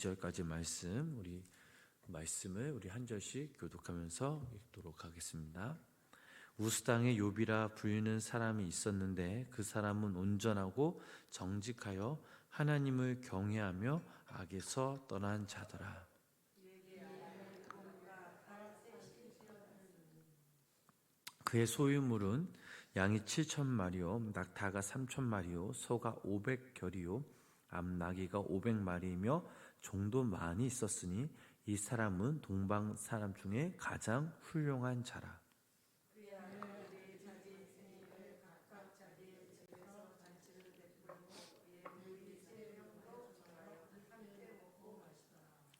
2절까지 말씀을 우리 한 절씩 교독하면서 읽도록 하겠습니다. 우스 땅에 욥이라 불리는 사람이 있었는데 그 사람은 온전하고 정직하여 하나님을 경외하며 악에서 떠난 자더라. 그의 소유물은 양이 7,000마리요 낙타가 3,000마리요 소가 500결이요 암나귀가 500마리이며 종도 많이 있었으니 이 사람은 동방 사람 중에 가장 훌륭한 자라.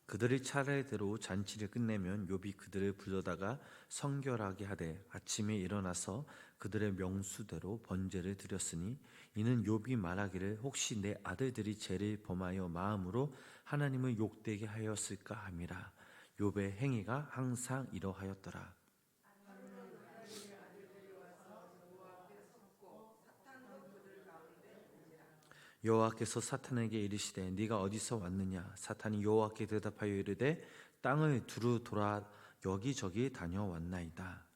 그들이 차례대로 잔치를 끝내면 욥이 그들을 불러다가 성결하게 하되 아침에 일어나서 그들의 명수대로 번제를 드렸으니 이는 욥이 말하기를 혹시 내 아들들이 죄를 범하여 마음으로 하나님을 욕되게 하였을까 함이라. 욥의 행위가 항상 이러하였더라. 여호와께서 사탄에게 이르시되 네가 어디서 왔느냐. 사탄이 여호와께 대답하여 이르되 땅을 두루 돌아 여기저기 다녀왔나이다.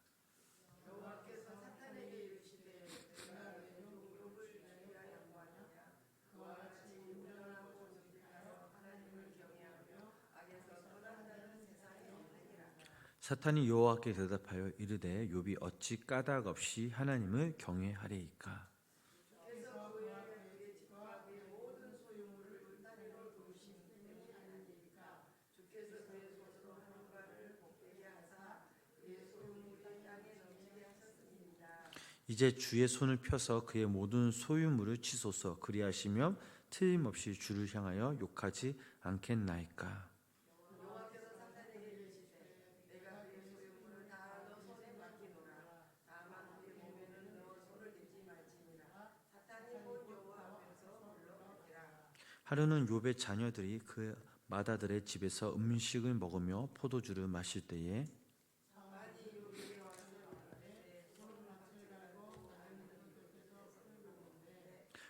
사탄이 여호와께 대답하여 이르되 욥이 어찌 까닭 없이 하나님을 경외하리이까. 이제 주의 손을 펴서 그의 모든 소유물을 치소서. 그리하시면 틀림없이 주를 향하여 욕하지 않겠나이까. 하루는 욥의 자녀들이 그 맏아들의 집에서 음식을 먹으며 포도주를 마실 때에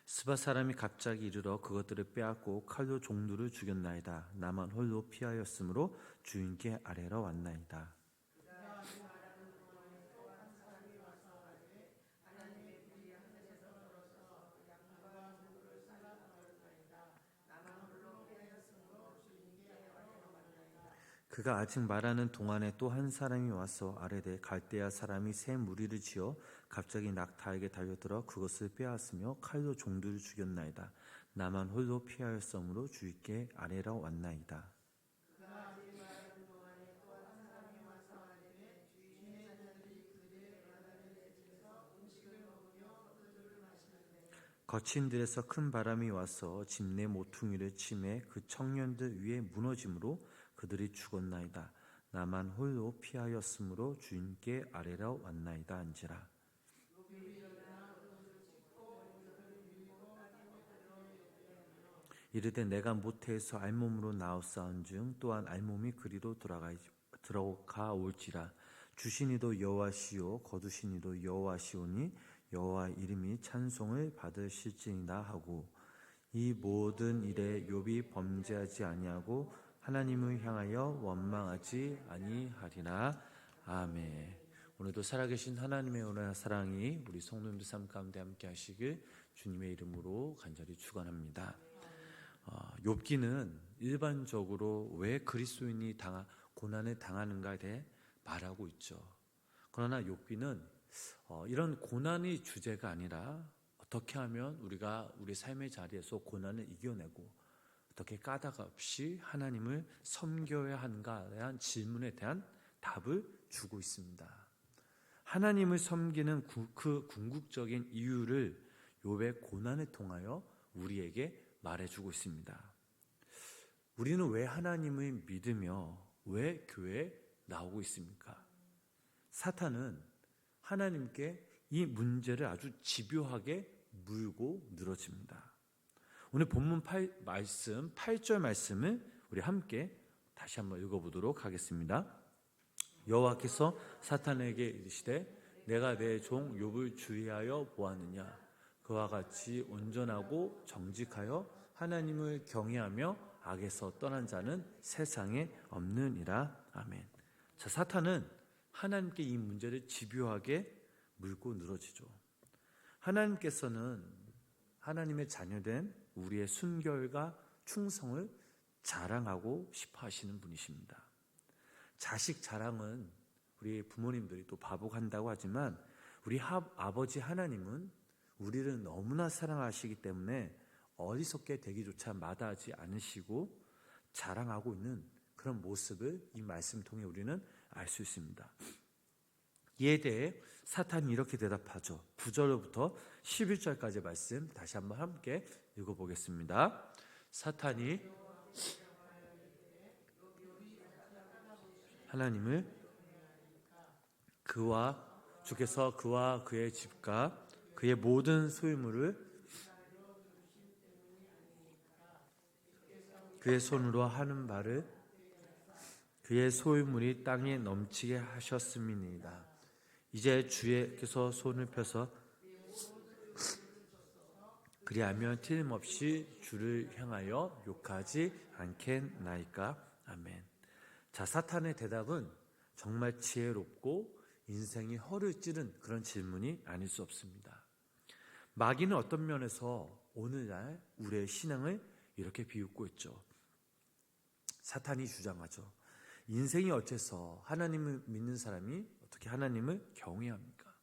스바 사람이 갑자기 이르러 그것들을 빼앗고 칼로 종들을 죽였나이다. 나만 홀로 피하였으므로 주인께 아뢰러 왔나이다. 그가 아직 말하는 동안에 또 한 사람이 와서 아뢰되 갈대아 사람이 새 무리를 지어 갑자기 낙타에게 달려들어 그것을 빼앗으며 칼로 종들을 죽였나이다. 나만 홀로 피하였으므로 주께 아뢰러 왔나이다. 거친 들에서 큰 바람이 와서 집 내 모퉁이를 치매 그 청년들 위에 무너짐으로 그들이 죽었나이다. 나만 홀로 피하였으므로 주인께 아뢰러 왔나이다 한지라. 이르되 내가 모태에서 알몸으로 나옵사온즉 또한 알몸이 그리로 들어가 올지라. 주신 이도 여호와시요 거두신 이도 여호와시오니 여호와 이름이 찬송을 받으실지니라 하고 이 모든 일에 욥이 범죄하지 아니하고 하나님을 향하여 원망하지 아니하리라. 아멘. 오늘도 살아계신 하나님의 은혜와 사랑이 우리 성도님들 삶 가운데 함께 하시길 주님의 이름으로 간절히 축원합니다. 욥기는 일반적으로 왜 그리스도인이 고난을 당하는가에 대해 말하고 있죠. 그러나 욥기는 이런 고난이 주제가 아니라 어떻게 하면 우리가 우리 삶의 자리에서 고난을 이겨내고 어떻게 까닭 없이 하나님을 섬겨야 하는가에 대한 질문에 대한 답을 주고 있습니다. 하나님을 섬기는 그 궁극적인 이유를 욥의 고난을 통하여 우리에게 말해주고 있습니다. 우리는 왜 하나님을 믿으며 왜 교회에 나오고 있습니까? 사탄은 하나님께 이 문제를 아주 집요하게 물고 늘어집니다. 오늘 본문 8절 말씀을 우리 함께 다시 한번 읽어보도록 하겠습니다. 여호와께서 사탄에게 이르시되 내가 내 종 욥을 주의하여 보았느냐. 그와 같이 온전하고 정직하여 하나님을 경외하며 악에서 떠난 자는 세상에 없느니라. 아멘. 자, 사탄은 하나님께 이 문제를 집요하게 물고 늘어지죠. 하나님께서는 하나님의 자녀된 우리의 순결과 충성을 자랑하고 싶어 하시는 분이십니다. 자식 자랑은 우리 부모님들이 또 바보한다고 하지만 우리 아버지 하나님은 우리를 너무나 사랑하시기 때문에 어리석게 되기조차 마다하지 않으시고 자랑하고 있는 그런 모습을 이 말씀 통해 우리는 알 수 있습니다. 이에 대해 사탄이 이렇게 대답하죠. 9절부터 11절까지 말씀 다시 한번 함께 읽어보겠습니다. 사탄이 하나님을 주께서 그와 그의 집과 그의 모든 소유물을 그의 손으로 하는 바를 그의 소유물이 땅에 넘치게 하셨음이니이다. 이제 주께서 손을 펴서 그리하면 틀림없이 주를 향하여 욕하지 않겠나이까. 아멘. 자, 사탄의 대답은 정말 지혜롭고 인생이 허를 찌른 그런 질문이 아닐 수 없습니다. 마귀는 어떤 면에서 오늘날 우리의 신앙을 이렇게 비웃고 있죠. 사탄이 주장하죠. 인생이 어째서 하나님을 믿는 사람이 어떻게 하나님을 경외합니까?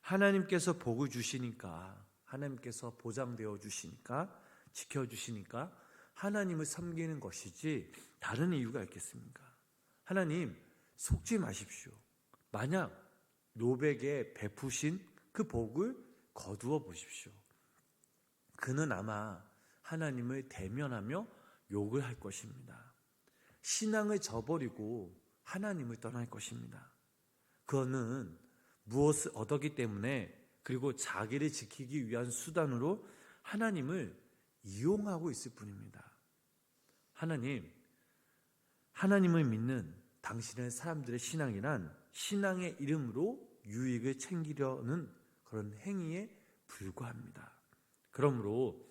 하나님께서 복을 주시니까, 하나님께서 보장되어 주시니까, 지켜주시니까 하나님을 섬기는 것이지 다른 이유가 있겠습니까? 하나님 속지 마십시오. 만약 욥에게 베푸신 그 복을 거두어 보십시오. 그는 아마 하나님을 대면하며 욕을 할 것입니다. 신앙을 저버리고 하나님을 떠날 것입니다. 그는 무엇을 얻었기 때문에 그리고 자기를 지키기 위한 수단으로 하나님을 이용하고 있을 뿐입니다. 하나님을 믿는 당신의 사람들의 신앙이란 신앙의 이름으로 유익을 챙기려는 그런 행위에 불과합니다. 그러므로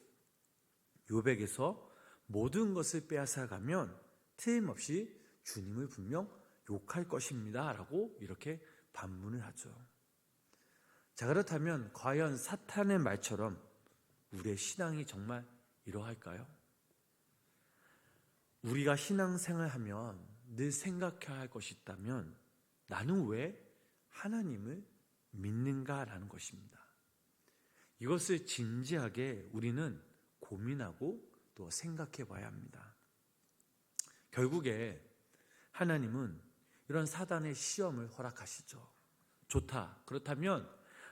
욥에게서 모든 것을 빼앗아가면 틀림없이 주님을 분명 욕할 것입니다 라고 이렇게 반문을 하죠. 자, 그렇다면 과연 사탄의 말처럼 우리의 신앙이 정말 이러할까요? 우리가 신앙생활하면 늘 생각해야 할 것이 있다면 나는 왜 하나님을 믿는가라는 것입니다. 이것을 진지하게 우리는 고민하고 또 생각해 봐야 합니다. 결국에 하나님은 이런 사단의 시험을 허락하시죠. 좋다. 그렇다면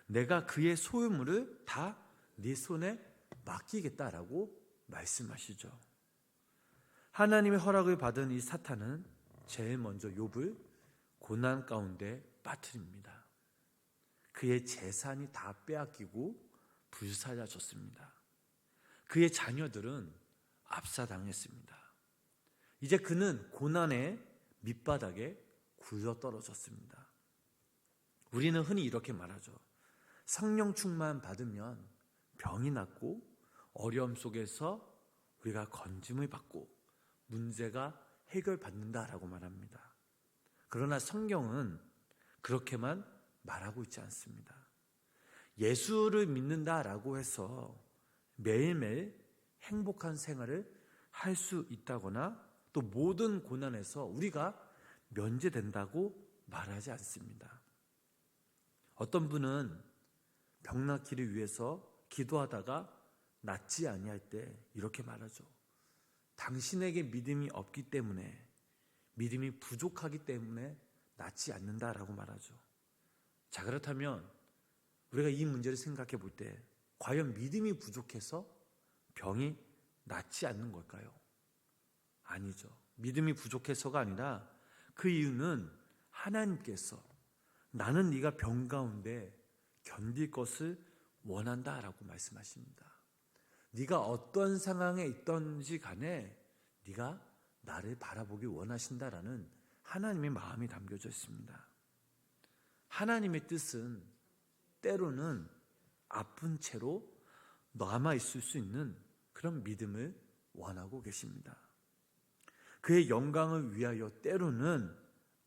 내가 그의 소유물을 다 네 손에 맡기겠다라고 말씀하시죠. 하나님의 허락을 받은 이 사탄은 제일 먼저 욥을 고난 가운데 빠뜨립니다. 그의 재산이 다 빼앗기고 불살라졌습니다. 그의 자녀들은 압사당했습니다. 이제 그는 고난의 밑바닥에 굴러떨어졌습니다. 우리는 흔히 이렇게 말하죠. 성령 충만 받으면 병이 낫고 어려움 속에서 우리가 건짐을 받고 문제가 해결받는다라고 말합니다. 그러나 성경은 그렇게만 말하고 있지 않습니다. 예수를 믿는다라고 해서 매일매일 행복한 생활을 할 수 있다거나 또 모든 고난에서 우리가 면제된다고 말하지 않습니다. 어떤 분은 병 낫기를 위해서 기도하다가 낫지 아니할 때 이렇게 말하죠. 당신에게 믿음이 없기 때문에, 믿음이 부족하기 때문에 낫지 않는다라고 말하죠. 자, 그렇다면 우리가 이 문제를 생각해 볼 때 과연 믿음이 부족해서 병이 낫지 않는 걸까요? 아니죠. 믿음이 부족해서가 아니라 그 이유는 하나님께서 나는 네가 병 가운데 견딜 것을 원한다라고 말씀하십니다. 네가 어떤 상황에 있던지 간에 네가 나를 바라보길 원하신다라는 하나님의 마음이 담겨져 있습니다. 하나님의 뜻은 때로는 아픈 채로 남아있을 수 있는 그런 믿음을 원하고 계십니다. 그의 영광을 위하여 때로는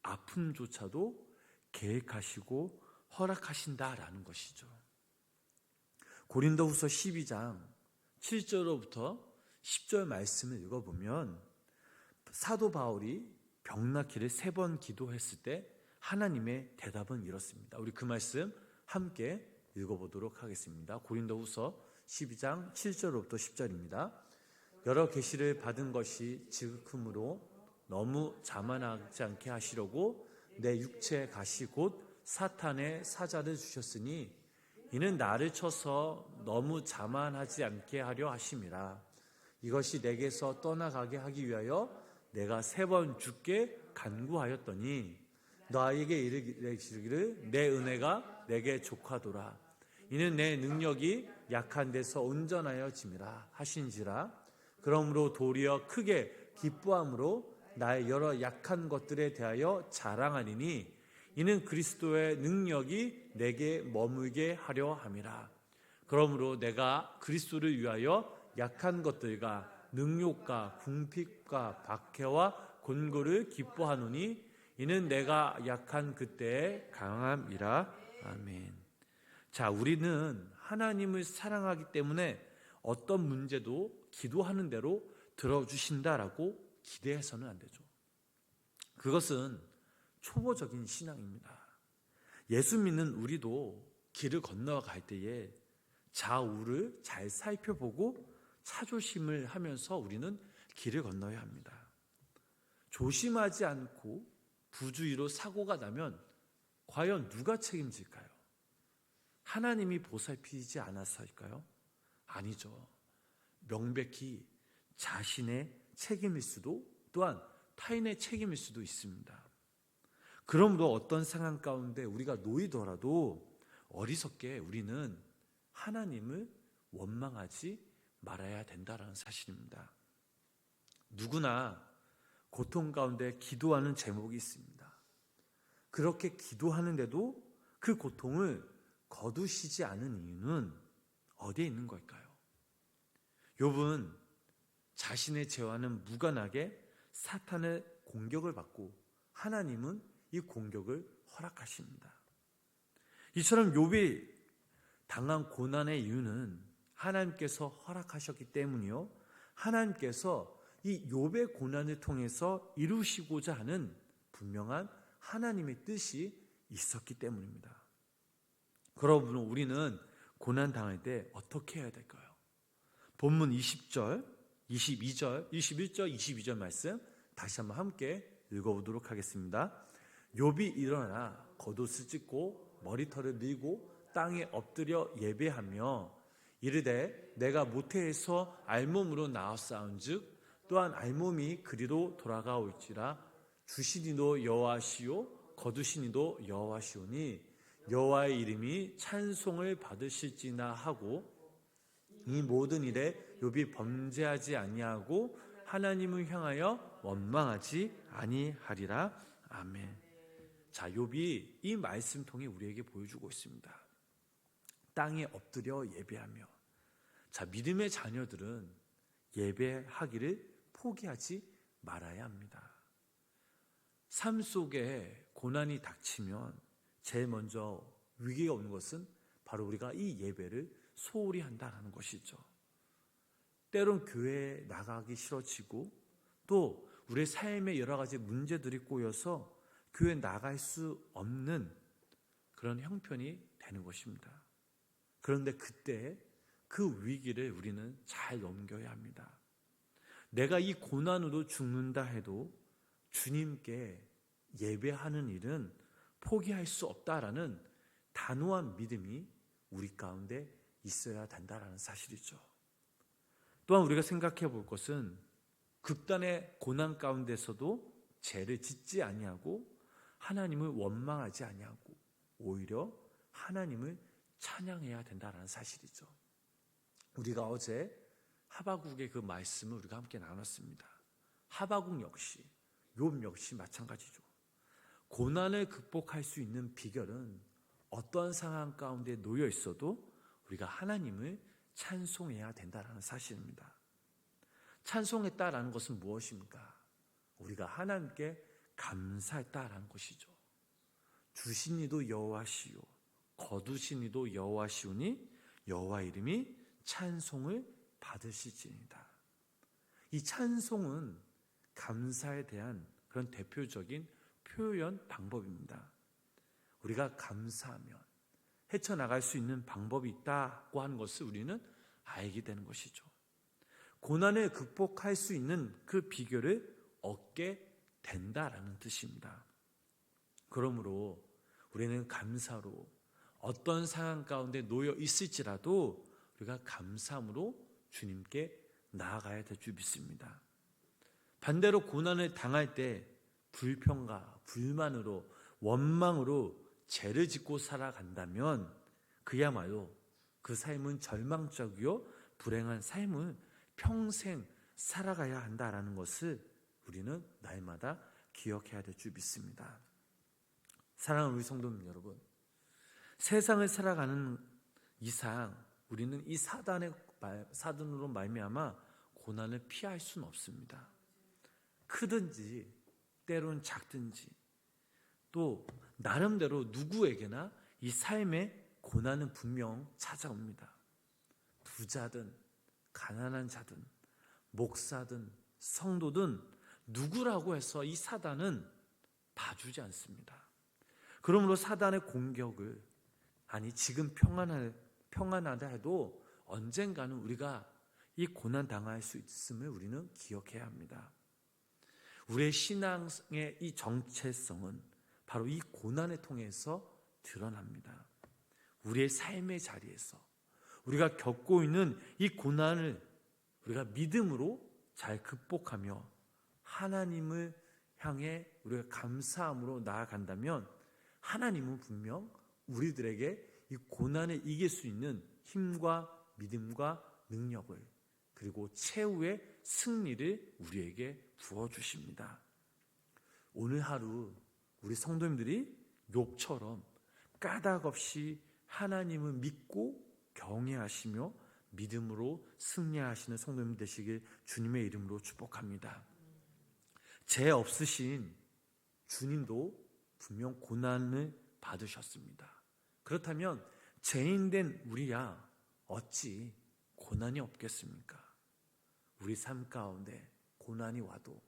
아픔조차도 계획하시고 허락하신다라는 것이죠. 고린도후서 12장 7절로부터 10절 말씀을 읽어보면 사도 바울이 병나기를 3번 기도했을 때 하나님의 대답은 이렇습니다. 우리 그 말씀 함께 읽어보도록 하겠습니다. 고린도후서 12장 7절로부터 10절입니다. 여러 계시를 받은 것이 지극함으로 너무 자만하지 않게 하시려고 내 육체 가시 곧 사탄의 사자를 주셨으니 이는 나를 쳐서 너무 자만하지 않게 하려 하심이라. 이것이 내게서 떠나가게 하기 위하여 내가 3번 주께 간구하였더니 너에게 이르기를 내 은혜가 내게 족하도라. 이는 내 능력이 약한 데서 온전하여 짐이라 하신지라. 그러므로 도리어 크게 기뻐함으로 나의 여러 약한 것들에 대하여 자랑하리니 이는 그리스도의 능력이 내게 머물게 하려 함이라. 그러므로 내가 그리스도를 위하여 약한 것들과 능욕과 궁핍과 박해와 곤고를 기뻐하노니 이는 내가 약한 그때의 강함이라. 아멘. 자, 우리는 하나님을 사랑하기 때문에 어떤 문제도 기도하는 대로 들어주신다라고 기대해서는 안 되죠. 그것은 초보적인 신앙입니다. 예수 믿는 우리도 길을 건너갈 때에 좌우를 잘 살펴보고 차조심을 하면서 우리는 길을 건너야 합니다. 조심하지 않고 부주의로 사고가 나면 과연 누가 책임질까요? 하나님이 보살피지 않아서일까요? 아니죠. 명백히 자신의 책임일 수도 또한 타인의 책임일 수도 있습니다. 그러므로 어떤 상황 가운데 우리가 놓이더라도 어리석게 우리는 하나님을 원망하지 말아야 된다는 사실입니다. 누구나 고통 가운데 기도하는 제목이 있습니다. 그렇게 기도하는데도 그 고통을 거두시지 않은 이유는 어디에 있는 걸까요? 욥은 자신의 죄와는 무관하게 사탄의 공격을 받고 하나님은 이 공격을 허락하십니다. 이처럼 욥이 당한 고난의 이유는 하나님께서 허락하셨기 때문이요, 하나님께서 이 욥의 고난을 통해서 이루시고자 하는 분명한 하나님의 뜻이 있었기 때문입니다. 그러므로 우리는 고난 당할 때 어떻게 해야 될까요? 본문 20절, 22절, 21절, 22절 말씀 다시 한번 함께 읽어보도록 하겠습니다. 욥이 일어나 겉옷을 찢고 머리털을 밀고 땅에 엎드려 예배하며 이르되 내가 모태에서 알몸으로 나왔사온즉 또한 알몸이 그리로 돌아가올지라. 주시니도 여호와시요 거두시니도 여호와시오니 여호와의 이름이 찬송을 받으실지나 하고 이 모든 일에 욥이 범죄하지 아니하고 하나님을 향하여 원망하지 아니하리라. 아멘. 자, 욥이 이 말씀 통해 우리에게 보여주고 있습니다. 땅에 엎드려 예배하며. 자, 믿음의 자녀들은 예배하기를 포기하지 말아야 합니다. 삶 속에 고난이 닥치면 제일 먼저 위기가 오는 것은 바로 우리가 이 예배를 소홀히 한다는 것이죠. 때론 교회에 나가기 싫어지고 또 우리의 삶에 여러 가지 문제들이 꼬여서 교회에 나갈 수 없는 그런 형편이 되는 것입니다. 그런데 그때 그 위기를 우리는 잘 넘겨야 합니다. 내가 이 고난으로 죽는다 해도 주님께 예배하는 일은 포기할 수 없다라는 단호한 믿음이 우리 가운데 있어야 된다라는 사실이죠. 또한 우리가 생각해 볼 것은 극단의 고난 가운데서도 죄를 짓지 아니하고 하나님을 원망하지 아니하고 오히려 하나님을 찬양해야 된다는 사실이죠. 우리가 어제 하바국의 그 말씀을 우리가 함께 나눴습니다. 하바국 역시, 욥 역시 마찬가지죠. 고난을 극복할 수 있는 비결은 어떤 상황 가운데 놓여 있어도 우리가 하나님을 찬송해야 된다는 사실입니다. 찬송했다라는 것은 무엇입니까? 우리가 하나님께 감사했다라는 것이죠. 주신 이도 여호와시요 거두신 이도 여호와시오니 여호와 이름이 찬송을 받으시지니이다. 이 찬송은 감사에 대한 그런 대표적인 표현 방법입니다. 우리가 감사하면 헤쳐나갈 수 있는 방법이 있다고 하는 것을 우리는 알게 되는 것이죠. 고난을 극복할 수 있는 그 비결을 얻게 된다라는 뜻입니다. 그러므로 우리는 감사로 어떤 상황 가운데 놓여 있을지라도 우리가 감사함으로 주님께 나아가야 될 줄 믿습니다. 반대로 고난을 당할 때 불평과 불만으로 원망으로 죄를 짓고 살아간다면 그야말로 그 삶은 절망적이요 불행한 삶을 평생 살아가야 한다라는 것을 우리는 날마다 기억해야 될 줄 믿습니다. 사랑하는 우리 성도님 여러분, 세상을 살아가는 이상 우리는 이 사단으로 말미암아 고난을 피할 수는 없습니다. 크든지 때로는 작든지 또 나름대로 누구에게나 이 삶의 고난은 분명 찾아옵니다. 부자든 가난한 자든 목사든 성도든 누구라고 해서 이 사단은 봐주지 않습니다. 그러므로 사단의 공격을 지금 평안하다 해도 언젠가는 우리가 이 고난 당할 수 있음을 우리는 기억해야 합니다. 우리의 신앙의 이 정체성은 바로 이 고난을 통해서 드러납니다. 우리의 삶의 자리에서 우리가 겪고 있는 이 고난을 우리가 믿음으로 잘 극복하며 하나님을 향해 우리가 감사함으로 나아간다면 하나님은 분명 우리들에게 이 고난을 이길 수 있는 힘과 믿음과 능력을 그리고 최후의 승리를 우리에게 부어주십니다. 오늘 하루 우리 성도님들이 욥처럼 까닭 없이 하나님을 믿고 경외하시며 믿음으로 승리하시는 성도님 되시길 주님의 이름으로 축복합니다. 죄 없으신 주님도 분명 고난을 받으셨습니다. 그렇다면 죄인된 우리야 어찌 고난이 없겠습니까? 우리 삶 가운데 고난이 와도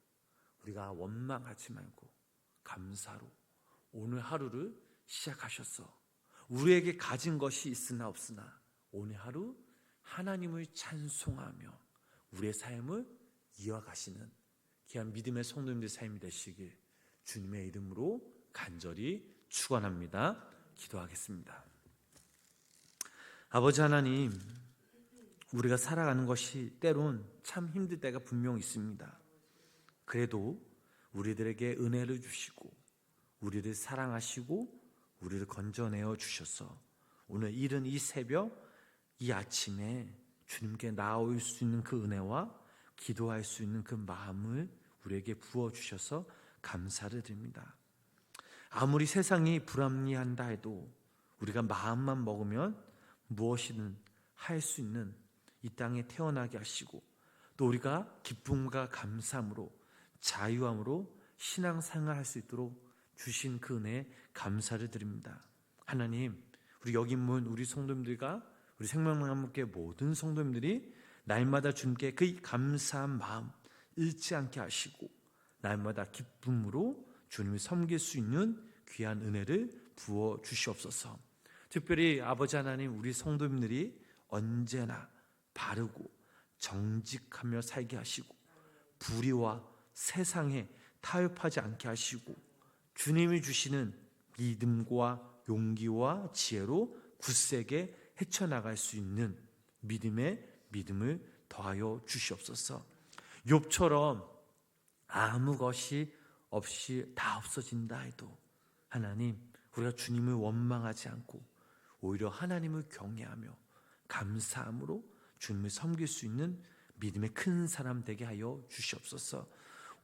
우리가 원망하지 말고 감사로 오늘 하루를 시작하셨어. 우리에게 가진 것이 있으나 없으나 오늘 하루 하나님을 찬송하며 우리의 삶을 이어가시는 귀한 믿음의 성도님들의 삶이 되시길 주님의 이름으로 간절히 축원합니다. 기도하겠습니다. 아버지 하나님, 우리가 살아가는 것이 때론 참 힘들 때가 분명 있습니다. 그래도 우리들에게 은혜를 주시고 우리를 사랑하시고 우리를 건져내어 주셔서 오늘 이른 이 새벽 이 아침에 주님께 나올 수 있는 그 은혜와 기도할 수 있는 그 마음을 우리에게 부어주셔서 감사를 드립니다. 아무리 세상이 불합리한다 해도 우리가 마음만 먹으면 무엇이든 할 수 있는 이 땅에 태어나게 하시고 또 우리가 기쁨과 감사함으로 자유함으로 신앙생활할 수 있도록 주신 그 은혜에 감사를 드립니다. 하나님, 우리 여기 있는 우리 성도님들과 우리 생명나무교회 모든 성도님들이 날마다 주님께 그 감사한 마음 잃지 않게 하시고 날마다 기쁨으로 주님을 섬길 수 있는 귀한 은혜를 부어 주시옵소서. 특별히 아버지 하나님, 우리 성도님들이 언제나 바르고 정직하며 살게 하시고 불의와 세상에 타협하지 않게 하시고 주님이 주시는 믿음과 용기와 지혜로 굳세게 헤쳐나갈 수 있는 믿음을 더하여 주시옵소서. 욥처럼 아무 것이 없이 다 없어진다 해도 하나님, 우리가 주님을 원망하지 않고 오히려 하나님을 경외하며 감사함으로 주님을 섬길 수 있는 믿음의 큰 사람 되게 하여 주시옵소서.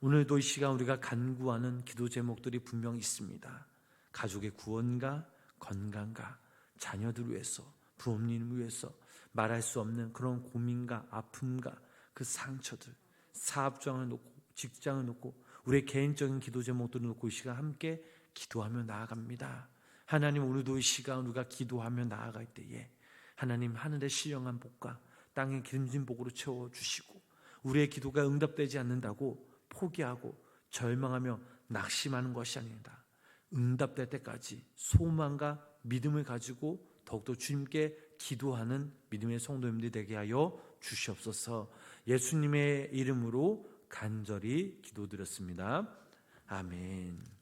오늘도 이 시간 우리가 간구하는 기도 제목들이 분명히 있습니다. 가족의 구원과 건강과 자녀들 위해서, 부모님을 위해서 말할 수 없는 그런 고민과 아픔과 그 상처들, 사업장을 놓고 직장을 놓고 우리의 개인적인 기도 제목들을 놓고 이 시간 함께 기도하며 나아갑니다. 하나님, 오늘도 이 시간 우리가 기도하며 나아갈 때에 하나님, 하늘의 신령한 복과 땅의 기름진 복으로 채워주시고 우리의 기도가 응답되지 않는다고 포기하고 절망하며 낙심하는 것이 아닙니다. 응답될 때까지 소망과 믿음을 가지고 더욱더 주님께 기도하는 믿음의 성도님들이 되게 하여 주시옵소서. 예수님의 이름으로 간절히 기도드렸습니다. 아멘.